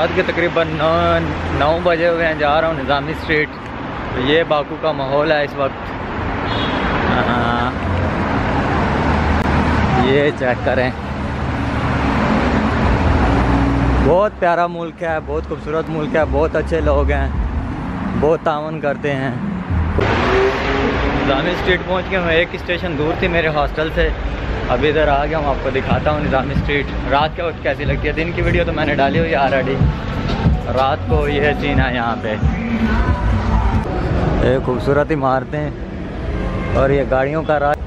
रात के तकरीबन 9 बजे हुए हैं। जा रहा हूँ निज़ामी स्ट्रीट। तो ये बाकू का माहौल है इस वक्त। ये चेक करें, बहुत प्यारा मुल्क है, बहुत खूबसूरत मुल्क है, बहुत अच्छे लोग हैं, बहुत तावन करते हैं। निज़ामी स्ट्रीट पहुँच गए। मैं एक स्टेशन दूर थी मेरे हॉस्टल से, अभी इधर आ गया हूँ। आपको दिखाता हूँ निज़ामी स्ट्रीट रात के वक्त कैसी लगती है। दिन की वीडियो तो मैंने डाली हुई है ऑलरेडी। रात को ये सीन है यहाँ पे, ये खूबसूरत इमारतें और ये गाड़ियों का रात।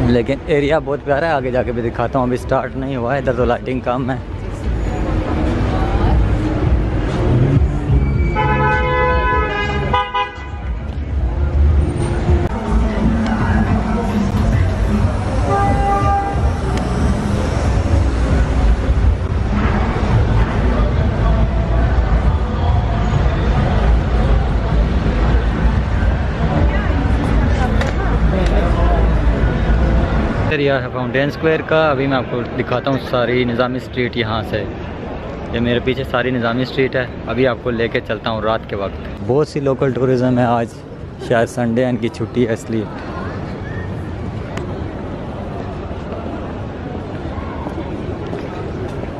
लेकिन एरिया बहुत प्यारा है, आगे जाके भी दिखाता हूँ। अभी स्टार्ट नहीं हुआ है, इधर तो लाइटिंग कम है। एरिया है फाउंटेन स्क्वायर का। अभी मैं आपको दिखाता हूँ सारी निज़ामी स्ट्रीट यहाँ से। ये मेरे पीछे सारी निज़ामी स्ट्रीट है। अभी आपको लेके चलता हूँ रात के वक्त। बहुत सी लोकल टूरिज़्म है आज, शायद संडे इनकी छुट्टी है इसलिए।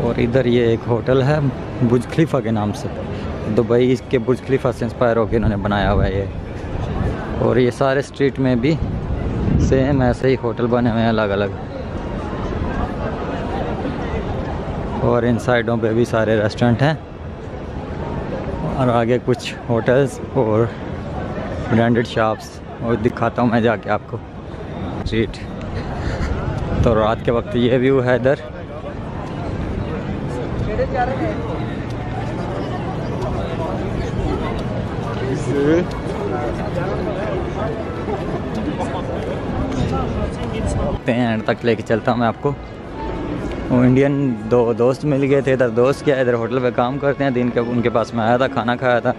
और इधर ये एक होटल है बुर्ज खलीफा के नाम से। दुबई के बुर्ज खलीफा से इंस्पायर होकर इन्होंने बनाया हुआ है ये। और ये सारे स्ट्रीट में भी सेम ऐसे ही होटल बने हुए हैं अलग अलग। और इन साइडों पे भी सारे रेस्टोरेंट हैं और आगे कुछ होटल्स और ब्रांडेड शॉप्स। और दिखाता हूँ मैं जाके आपको स्ट्रीट। तो रात के वक्त ये व्यू है इधर। एंड तक लेके चलता हूँ मैं आपको। वो इंडियन दो दोस्त मिल गए थे इधर। दोस्त क्या इधर होटल पे काम करते हैं। दिन के उनके पास मैं आया था, खाना खाया था,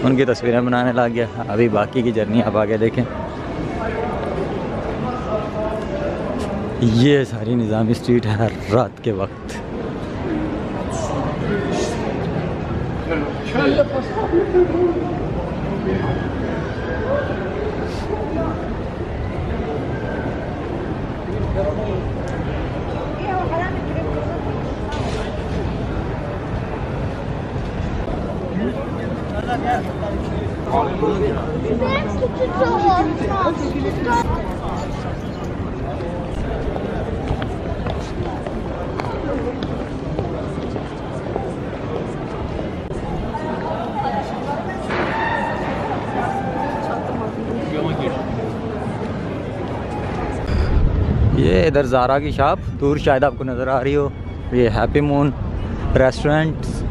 उनकी तस्वीरें बनाने लग गया। अभी बाकी की जर्नी आप आगे देखें। ये सारी निज़ामी स्ट्रीट है रात के वक्त। ये इधर ज़ारा की शॉप दूर शायद आपको नज़र आ रही हो। ये हैप्पी मून रेस्टोरेंट्स।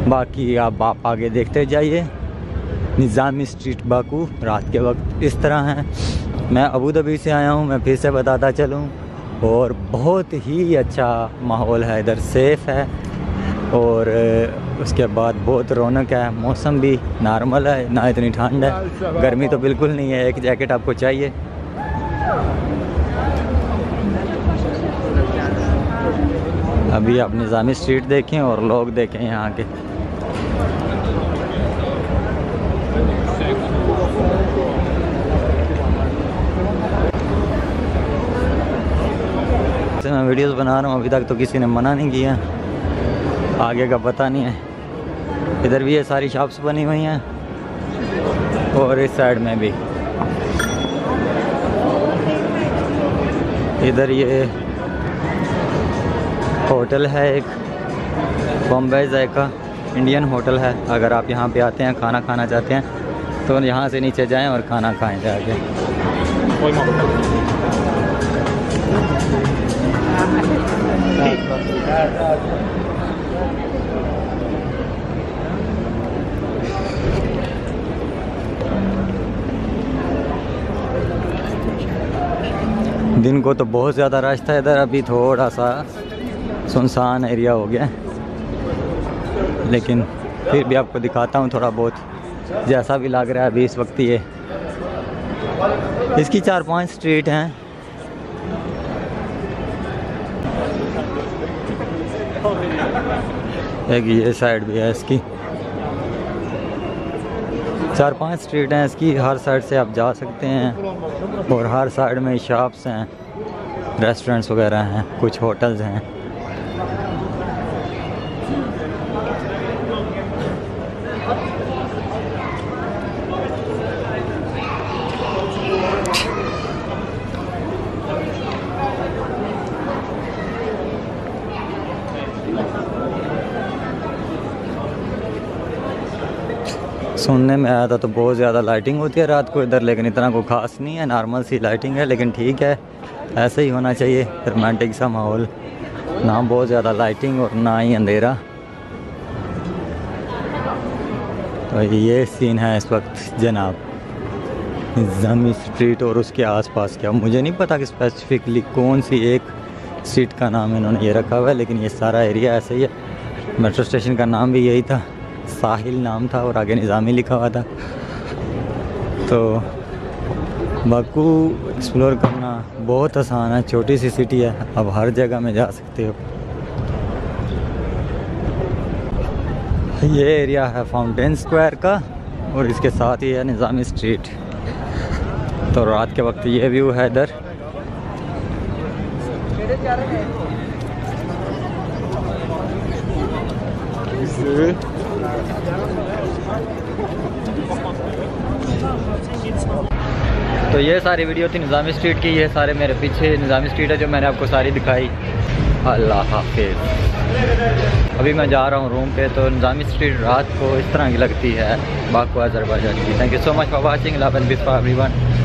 बाकी आप आगे देखते जाइए। निज़ामी स्ट्रीट बाकू रात के वक्त इस तरह है। मैं अबू धाबी से आया हूँ, मैं फिर से बताता चलूँ। और बहुत ही अच्छा माहौल है इधर, सेफ़ है। और उसके बाद बहुत रौनक है। मौसम भी नॉर्मल है, ना इतनी ठंड है, गर्मी तो बिल्कुल नहीं है। एक जैकेट आपको चाहिए। अभी आप निज़ामी स्ट्रीट देखें और लोग देखें यहाँ के। मैं वीडियोस बना रहा हूँ, अभी तक तो किसी ने मना नहीं किया। आगे का पता नहीं है। इधर भी ये सारी शॉप्स बनी हुई हैं और इस साइड में भी। इधर ये होटल है एक, बॉम्बे जायका इंडियन होटल है। अगर आप यहाँ पे आते हैं, खाना खाना चाहते हैं, तो यहाँ से नीचे जाएं और खाना खाएं जाके। दिन को तो बहुत ज़्यादा रश था इधर, अभी थोड़ा सा सुनसान एरिया हो गया। लेकिन फिर भी आपको दिखाता हूँ थोड़ा बहुत जैसा भी लग रहा है अभी इस वक्त। ये इसकी 4-5 स्ट्रीट हैं एक ये साइड भी है इसकी, 4-5 स्ट्रीट हैं इसकी, हर साइड से आप जा सकते हैं और हर साइड में शॉप्स हैं, रेस्टोरेंट्स वगैरह हैं, कुछ होटल्स हैं। सुनने में आया था तो बहुत ज़्यादा लाइटिंग होती है रात को इधर, लेकिन इतना कोई ख़ास नहीं है, नॉर्मल सी लाइटिंग है, लेकिन ठीक है, ऐसे ही होना चाहिए, रोमांटिक सा माहौल, ना बहुत ज़्यादा लाइटिंग और ना ही अंधेरा। तो ये सीन है इस वक्त जनाब निज़ामी स्ट्रीट और उसके आसपास का। मुझे नहीं पता कि स्पेसिफिकली कौन सी एक स्ट्रीट का नाम इन्होंने ये रखा हुआ है, लेकिन ये सारा एरिया ऐसे ही है। मेट्रो स्टेशन का नाम भी यही था, साहिल नाम था और आगे निज़ामी लिखा हुआ था। तो बाकू एक्सप्लोर करना बहुत आसान है, छोटी सी सिटी है, अब हर जगह में जा सकते हो। ये एरिया है फाउंटेन स्क्वायर का और इसके साथ ही है निज़ामी स्ट्रीट। तो रात के वक्त ये व्यू है इधर। तो ये सारी वीडियो थी निज़ामी स्ट्रीट की, ये सारे मेरे पीछे निज़ामी स्ट्रीट है जो मैंने आपको सारी दिखाई। अल्लाह हाफिज़। अभी मैं जा रहा हूँ रूम पे। तो निज़ामी स्ट्रीट रात को इस तरह की लगती है बाकू अज़रबैजान की। Thank you so much for watching. Love and peace for everyone.